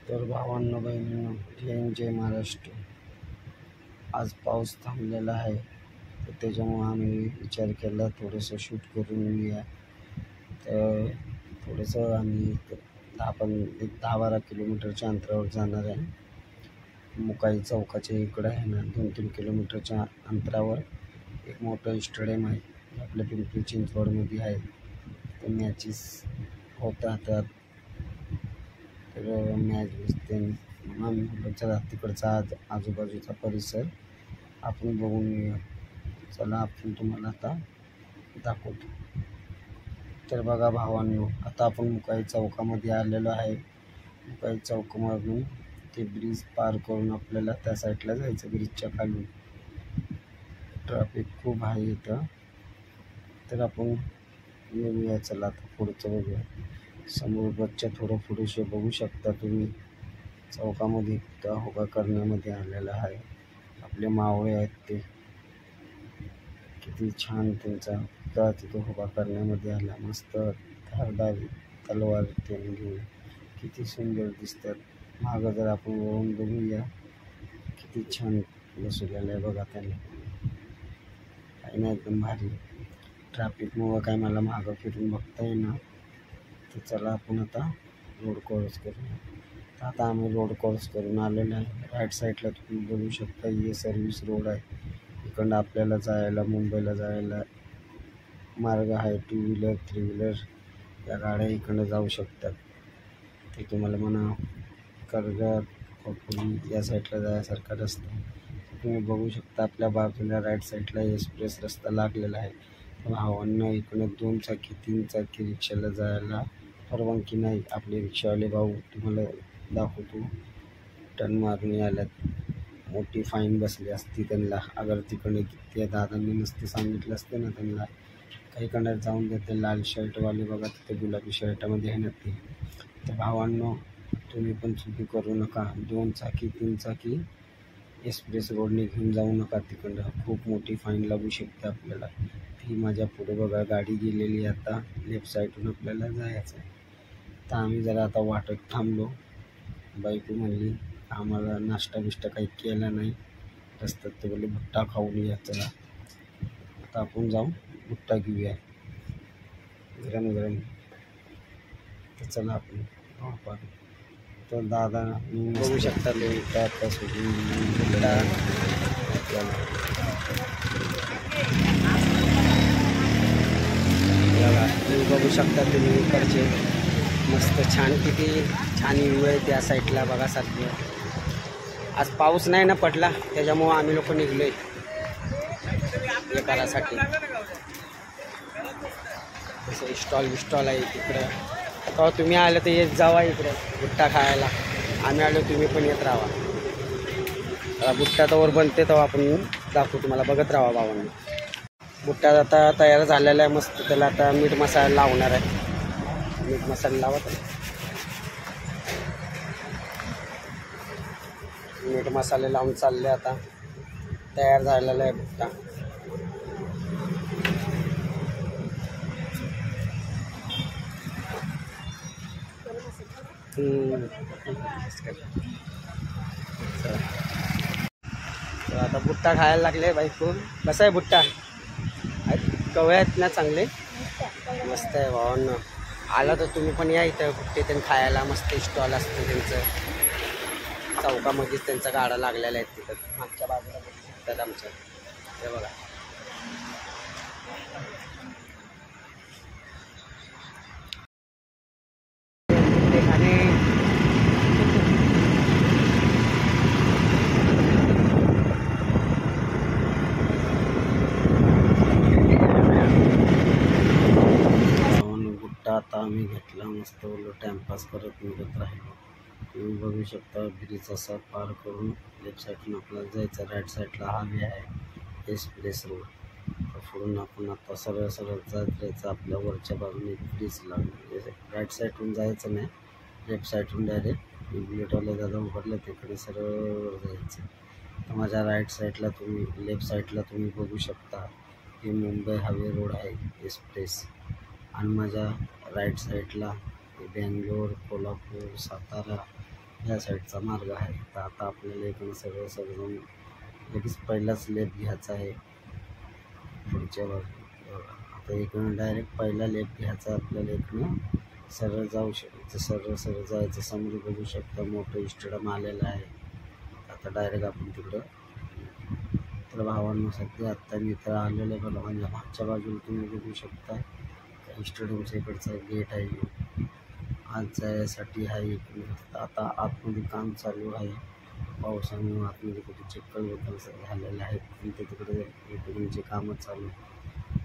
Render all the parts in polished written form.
तर भावांनो बहिणींनो, जय महाराष्ट्र. आज पाऊस थांबलेला आहे, तर त्याच्यामुळं आम्ही विचार केला थोडंसं शूट करून येऊया. तर थोडंसं आम्ही 10-12 किलोमीटरच्या अंतरावर जाणार आहे. मुकाई चौकाच्या इकडं आहे ना, 2-3 किलोमीटरच्या अंतरावर एक मोठं स्टेडियम आहे, आपल्या पिंपरी चिंचवडमध्ये आहे. तर मॅचेस होत राहतात. तर मॅच दिसते. आम्ही म्हटलं चला तिकडचा आजूबाजूचा परिसर आपण बघून येऊया. चला आपण तुम्हाला आता दाखवतो. तर बघा भावांनो, आता आपण मुकाई चौकामध्ये आलेलो आहे. मुकाई चौकामधून ते ब्रिज पार करून आपल्याला त्या साईडला जायचं. ब्रिजच्या खालून ट्रॅफिक खूप आहे इथं. तर आपण येऊया. चला आता पुढचं बघूया. समोर बसच्या थोडं पुढेशे बघू शकता तुम्ही. चौकामध्ये उभा करण्यामध्ये आलेला आहे. आपले मावळे आहेत ते किती छान त्यांचा तिथं उभा करण्यामध्ये आला. मस्त धारदार तलवार त्यांनी घेऊन किती सुंदर दिसतात. मागं जर आपण वळून बघूया, किती छान बसवलेलं आहे बघा त्यांनी. काही नाही, एकदम भारी. ट्रॅफिकमुळं काय मला मागं फिरून बघता येईना. तर चला आपण आता रोड क्रॉस करूया. तर आता आम्ही रोड क्रॉस करून आलेलो आहे. राईट साईडला तुम्ही बघू शकता, हे सर्व्हिस रोड आहे. इकडं आपल्याला जायला, मुंबईला जायला मार्ग आहे. 2 व्हीलर 3 व्हीलर या गाड्या इकडं जाऊ शकतात. ते तुम्हाला म्हणा कर्जत, खोपोली या साईडला जाण्यासारखा रस्ता तुम्ही बघू शकता. आपल्या बाजूला राईट साईडला एक्सप्रेस रस्ता लागलेला आहे. भावांना इकडं 2 चाकी 3 चाकी रिक्षाला जायला परवानगी नाही. आपले रिक्षावाले भाऊ तुम्हाला दाखवतो, टर्न मारून आल्यात. मोठी फाईन बसली असती त्यांना. अगर तिकडे त्या दादांनी नसते सांगितलं असते ना त्यांना, काहीकडे जाऊन देते. लाल शर्टवाले बघा तिथे गुलाबी शर्टामध्ये आहे ना ते. तर भावांनो, तुम्ही पण चुकी करू नका. 2 चाकी 3 चाकी एक्सप्रेस रोडने घेऊन जाऊ नका. तिकडं खूप मोठी फाईन लागू शकते आपल्याला. ती माझ्या पुढे बघा गाडी गेलेली. आता लेफ्ट साईडून आपल्याला जायचं आहे. तर आम्ही जरा आता वाटत थांबलो. बायको म्हणली आम्हाला नाश्ता बिष्टा काही केला नाही रस्त्यात, ते बोलले भुट्टा खाऊन या. चला आता आपण जाऊन भुट्टा घेऊया गरम गरम. तर चला आपण वापर. तर दादा बघू शकता तुम्ही आता सोडून भुट्टा तुम्ही बघू शकता. तुम्ही इकडचे मस्त छान, किती छान व्ह्यू आहे त्या साईडला बघा. सारखं आज पाऊस नाही ना पडला, त्याच्यामुळं आम्ही लोक निघलोय हे करासाठी. तसं स्टॉल आहे तिकडं. तेव्हा तुम्ही आलं तर येत जावा इकडं भुट्टा खायला. आम्ही आलो, तुम्ही पण येत राहा. भुट्टा तवर बनते तेव्हा आपण दाखवू तुम्हाला. बघत राहा भावांनी. भुट्टा आता तयार झालेला आहे मस्त. त्याला आता मीठ मसाला लावणार आहे. मीठ मसाला लावत, मीठ मसाले लावून चालले. आता तयार झालेला आहे भुट्टा. तर आता भुट्टा खायला लागले बायको. कसं आहे भुट्टा? कवळे आहेत ना चांगले, मस्त आहे भावांना. आला तर तुम्ही पण या इथं भुट्टे त्यांनी खायला. मस्त स्टॉल असतं त्यांचं. चौकामध्येच त्यांचा गाडा लागलेला आहे तिथं. मागच्या बाजूला बघू शकतात आमच्या. हे बघा, खाणे भुट्टा आता आम्ही घेतला. मस्त बोललो टाइमपास करत निघत राहिलो. तुम्ही बघू शकता ब्रिज असा पार करून लेफ्ट साईडून आपल्याला जायचं. राईट साईडला हायवे आहे, एक्सप्रेस रोड. पुढून आपण आता सरळ जात राहायचं. आपल्या वरच्या बाजूने ब्रिज लागले. राईट साईडून जायचं नाही, लेफ्ट साईडून डायरेक्ट बुलेटवाले दादा उभारले तिकडे सरळ जायचं. तर माझ्या राईट साईडला तुम्ही, लेफ्ट साईडला तुम्ही बघू शकता ही मुंबई हायवे रोड आहे एक्सप्रेस. आणि माझ्या राईट साईडला बेंगलोर, कोल्हापूर, सातारा ह्या साईडचा मार्ग आहे. तर आता आपल्याला इकडून सगळं लगेच पहिलाच लेफ्ट घ्यायचा आहे पुढच्या बाजू. आता इकडून डायरेक्ट पहिला लेफ्ट घ्यायचा आपल्याला. इकडून सरळ जाऊ शकतो, सरळ जायचं. समोर बघू शकता मोठं स्टेडियम आलेलं आहे. आता डायरेक्ट आपण तिकडं. तर भावांनो सध्या आत्ता मी इथं आलेलं आहे बघा. म्हणजे मागच्या बाजूला तुम्ही बघू शकता स्टेडियमच्या इकडचा गेट आहे. आज जायसाठी आहे इकडे. आता आतमध्ये काम चालू आहे. पावसामुळे आतमध्ये कुठे चिखल झालेलं आहे. तिकडे रिपेरिंगचे कामं चालू आहे.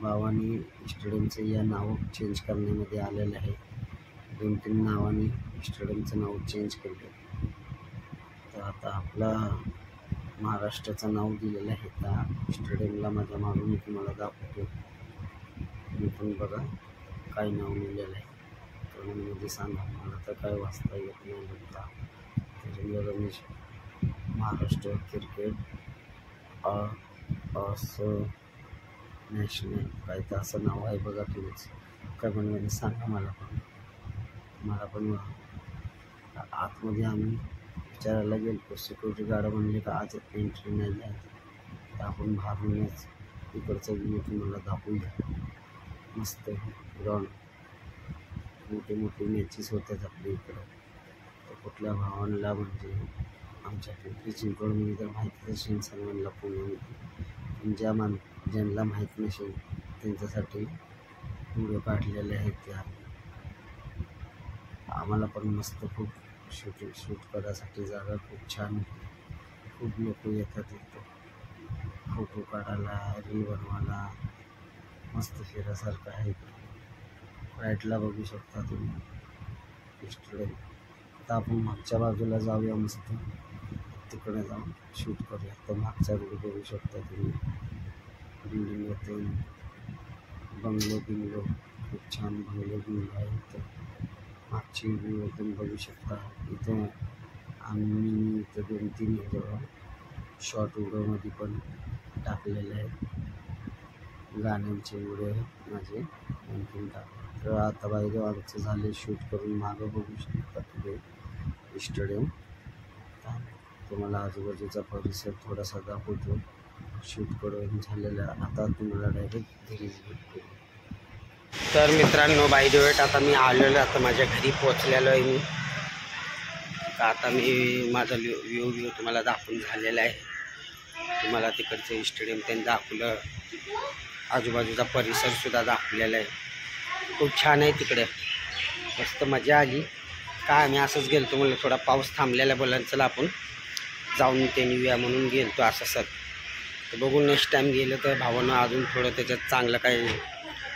भावानी स्टेडियमचं या नाव चेंज करण्यामध्ये आलेलं आहे. 2-3 नावाने स्टेडियमचं नाव चेंज केलं. तर आता आपला महाराष्ट्राचं नाव दिलेलं आहे त्या स्टेडियमला. माझ्या मागून मी तुम्हाला दाखवतो. मी पण बघा काय नाव लिहिलेलं आहे कमेंटमध्ये सांगा. मला तर काय वाचता येत नाही बघता. तर रमेश महाराष्ट्र क्रिकेट असं नॅशनल काय तर असं नाव आहे बघा. तुम्हीच कमेंटमध्ये सांगा. मला पण आतमध्ये आम्ही विचारायला गेलो. सिक्युरिटी गार्ड म्हणले का आज एंट्री नाही आहे. तर आपण बाहेरूनच इकडचा व्ह्यू तुम्हाला दाखवूया. मस्त ग्राउंड, मोठे मॅचेस होतात आपल्या इकडं. तर कुठल्या भावांना म्हणजे आमच्या पिंपरी चिंचवडमध्ये तर माहितीच असेल सर्वांना पुण्यामध्ये. ज्यांना माहीत नसेल त्यांच्यासाठी व्हिडिओ काढलेले आहेत. त्या आम्हाला पण मस्त खूप शूट करायसाठी जागा खूप छान. खूप लोक येतात इथं फोटो काढायला, रील बनवायला. मस्त फिरासारखं आहे. राईटला बघू शकता तुम्ही स्टेडियम. आता आपण मागच्या बाजूला जाऊया. मस्त तिकडे जाऊन शूट करूया. तर मागचा रोड बघू शकता तुम्ही. बिल्डिंग होते, बंगलो खूप छान बंगलो आहे इथं. मागची व्ह्यू तुम्ही बघू शकता. इथं आम्ही इथं 2-3 शॉर्ट व्हिडिओमध्ये पण टाकलेले आहेत. गाण्यांचे व्हिडिओ माझे 2-3 टाकले. तर आता बाहेर आमचं झाले शूट करून. मागं बघू शकता तुम्ही स्टेडियम. तुम्हाला आजूबाजूचा परिसर थोडासा दाखवतो. शूट करून झालेला. आता तुम्हाला डायरेक्ट घरी भेटतो. तर मित्रांनो बाय द वेट आता मी आलेलो. आता माझ्या घरी पोचलेलो आहे मी. आता मी माझा व्ह्यू तुम्हाला दाखवून झालेला आहे. तुम्हाला तिकडचं स्टेडियम त्यांनी दाखवलं. आजूबाजूचा परिसरसुद्धा दाखवलेला आहे. खूप छान आहे तिकडे. मस्त मजा आली. काय आम्ही असंच गेलो तो म्हणलं थोडा पाऊस थांबलेला बोलायला चला आपण जाऊन ते येऊया म्हणून गेलो असं सर. तर बघून नेक्स्ट टाईम गेलं तर भावानं अजून थोडं त्याच्यात चांगलं काय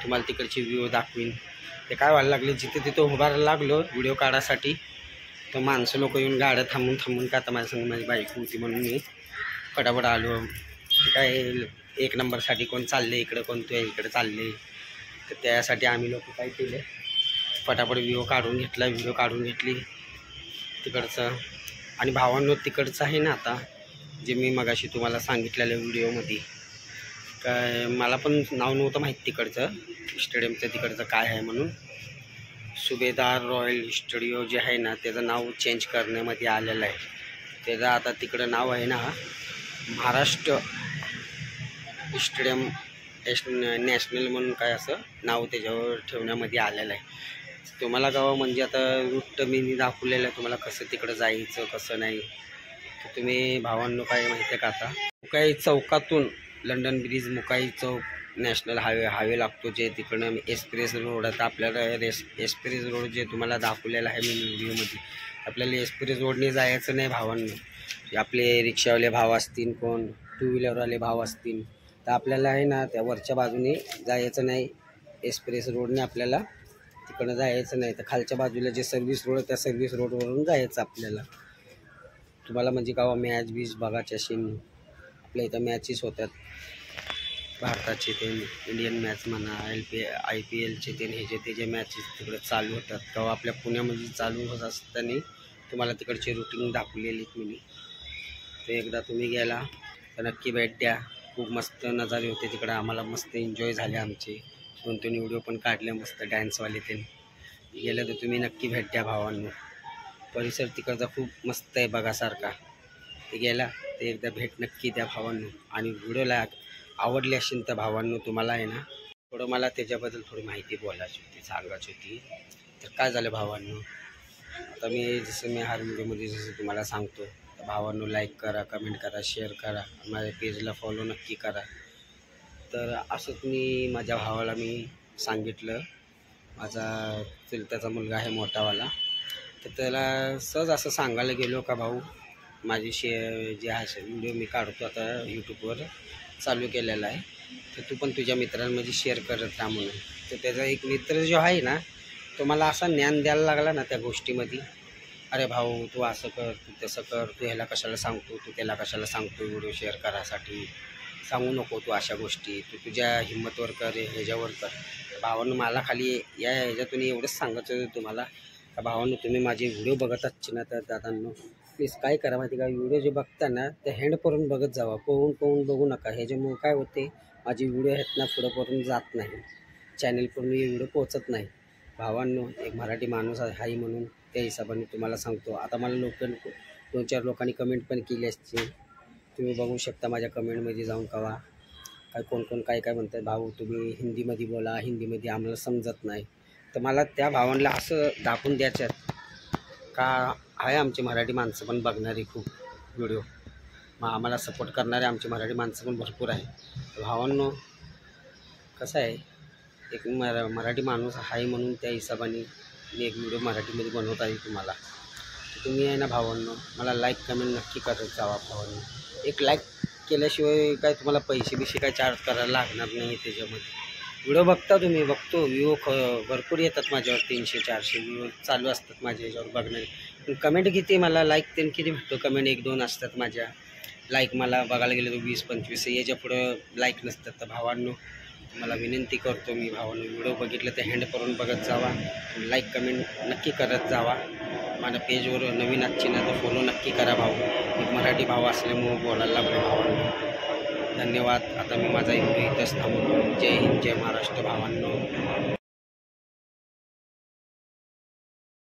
तुम्हाला तिकडची व्ह्यू दाखवीन. ते काय व्हायला लागले जिथे तिथं उभारायला लागलो व्हिडिओ काढायसाठी. तर माणसं लोक येऊन गाड्या थांबून का आता माझ्या संग माझी बाईक होती म्हणून मी फटाफट आलो. ते काय 1 नंबरसाठी कोण चालले इकडं, कोण तो इकडं चालले. तर त्यासाठी आम्ही लोक काय केले फटाफट व्हिडिओ काढून घेतली तिकडचं. आणि भावांनो तिकडचं आहे ना आता जे मी मगाशी तुम्हाला सांगितलेल्या व्हिडिओमध्ये काय मला पण नाव नव्हतं माहीत तिकडचं स्टेडियमचं तिकडचं काय आहे म्हणून. सुभेदार रॉयल स्टुडिओ जे आहे ना त्याचं नाव चेंज करण्यामध्ये आलेलं आहे. त्याचं आता तिकडं नाव आहे ना महाराष्ट्र स्टेडियम नॅशनल म्हणून काय असं नाव त्याच्यावर ठेवण्यामध्ये आलेलं आहे. तुम्हाला गावं म्हणजे आता रूट मी दाखवलेलं आहे तुम्हाला कसं तिकडं जायचं कसं नाही. तर तुम्ही भावांनो काय माहिती आहे का आता मुकाई चौकातून लंडन ब्रिज मुकाई चौक नॅशनल हायवे लागतो जे तिकडनं एक्सप्रेस रोड. आता आपल्याला एक्सप्रेस रोड जे तुम्हाला दाखवलेलं आहे मी व्हिडिओमध्ये. आपल्याला एक्सप्रेस रोडने जायचं नाही भावांनो. आपले रिक्षावाले भाव असतील कोण 2 व्हीलरवाले भाव असतील तर आपल्याला आहे ना त्या वरच्या बाजूने जायचं नाही. एक्सप्रेस रोडने आपल्याला तिकडं जायचं नाही. तर खालच्या बाजूला जे सर्व्हिस रोड त्या सर्व्हिस रोडवरून जायचं आपल्याला. तुम्हाला म्हणजे गावा मॅच बीच बघायचे असेल आपल्या इथं मॅचेस होतात भारताचे ते इंडियन मॅच म्हणा IPLचे ते हे जे मॅचेस तिकडे चालू होतात तेव्हा आपल्या पुण्यामध्ये चालू होत असताना तुम्हाला तिकडची रुटीन दाखवलेली मी. तर एकदा तुम्ही गेला तर नक्की भेट द्या. खूप मस्त नजारे होते तिकडं. आम्हाला मस्त एन्जॉय झाले आमचे. 2-3 व्हिडिओ पण काढले मस्त डान्सवाले ते. गेलं तर तुम्ही नक्की भेट द्या भावांनो. परिसर तिकडचा खूप मस्त आहे बघासारखा. ते गेला ते एकदा भेट नक्की द्या भावांनो. आणि व्हिडिओला आवडली असेल तर भावांनो तुम्हाला आहे ना थोडं मला त्याच्याबद्दल थोडी माहिती बोलायची होती, सांगायची होती. तर काय झालं भावांनो, आता जसं मी हर व्हिडिओमध्ये जसं तुम्हाला सांगतो, तर भावांनो लाईक करा, कमेंट करा, शेअर करा, माझ्या पेजला फॉलो नक्की करा. तर असंच मी माझ्या भावाला मी सांगितलं, माझा चुलत्याचा मुलगा आहे मोठावाला, तर त्याला सहज असं सांगायला गेलो का भाऊ माझी जे आहे व्हिडिओ मी काढतो आता यूट्यूबवर चालू केलेला आहे, तर तू पण तुझ्या मित्रांमध्ये शेअर करत राहा म्हणून. तर त्याचा एक मित्र जो आहे ना तो मला असा ज्ञान द्यायला लागला ना त्या गोष्टीमध्ये, अरे भाऊ तू असं कर, तू तसं कर, तू ह्याला कशाला सांगतो, तू त्याला कशाला सांगतो व्हिडिओ शेअर करायसाठी, सांगू नको तू अशा गोष्टी, तू तुझ्या हिंमतवर कर, ह्याच्यावर कर. भावांनो मला खाली या ह्याच्यातून एवढंच सांगायचं होतं तुम्हाला का भावांनो तुम्ही माझे व्हिडिओ बघत असतील ना तर दादांनो प्लीज काय करा माहिती का, व्हिडिओ जे बघता ना ते हँड करून बघत जावा, पोहून बघू नका. ह्याच्यामुळे काय होते माझे व्हिडिओ आहेत ना पुढं जात नाही, चॅनलवरून व्हिडिओ पोहोचत नाही. भावांनो एक मराठी माणूस आहे म्हणून त्या हिशोबाने तुम्हाला सांगतो. आता मला 2-4 लोकांनी कमेंट पण केली असते, तुम्ही बघू शकता माझ्या कमेंटमध्ये जाऊन कवा काय कोण काय म्हणतात, भाऊ तुम्ही हिंदीमध्ये बोला, हिंदीमध्ये आम्हाला समजत नाही. तर मला त्या भावांना असं दाखवून द्यायचं का आहे आमचे मराठी माणसं पण बघणारी खूप व्हिडिओ, मग आम्हाला सपोर्ट करणारे आमचे मराठी माणसं पण भरपूर आहे. भावांनो कसं आहे एक मराठी माणूस आहे म्हणून त्या हिशोबाने मी एक व्हिडिओ मराठीमध्ये बनवत आहे तुम्हाला. तर तुम्ही आहे ना भावांनो मला लाईक कमेंट नक्की करत जावा भावांनो. एक लाईक केल्याशिवाय काय तुम्हाला पैसे काय चार्ज करायला लागणार नाही. त्याच्यामध्ये व्हिडिओ बघता तुम्ही, बघतो व्ह्यू भरपूर येतात माझ्यावर, 300-400 व्ह्यू चालू असतात माझ्या ह्याच्यावर बघणारे. पण कमेंट किती मला लाईक ते किती भेटतो, कमेंट 1-2 असतात माझ्या. लाईक मला बघायला गेलं तर 20-25 याच्या पुढं लाईक नसतात. तर भावांनो मला विनंती करतो मी भावांनो व्हिडिओ बघितलं तर हँड करून बघत जावा, लाईक कमेंट नक्की करत जावा. माझ्या पेजवर नवीन आजची ना तर फॉलो नक्की करा भाऊ. एक मराठी भाव असल्यामुळं बोलायला लागलो भावांनो. धन्यवाद. आता मी माझा व्हिडिओ इथंच थांबवतो. जय हिंद, जय महाराष्ट्र भावांनो.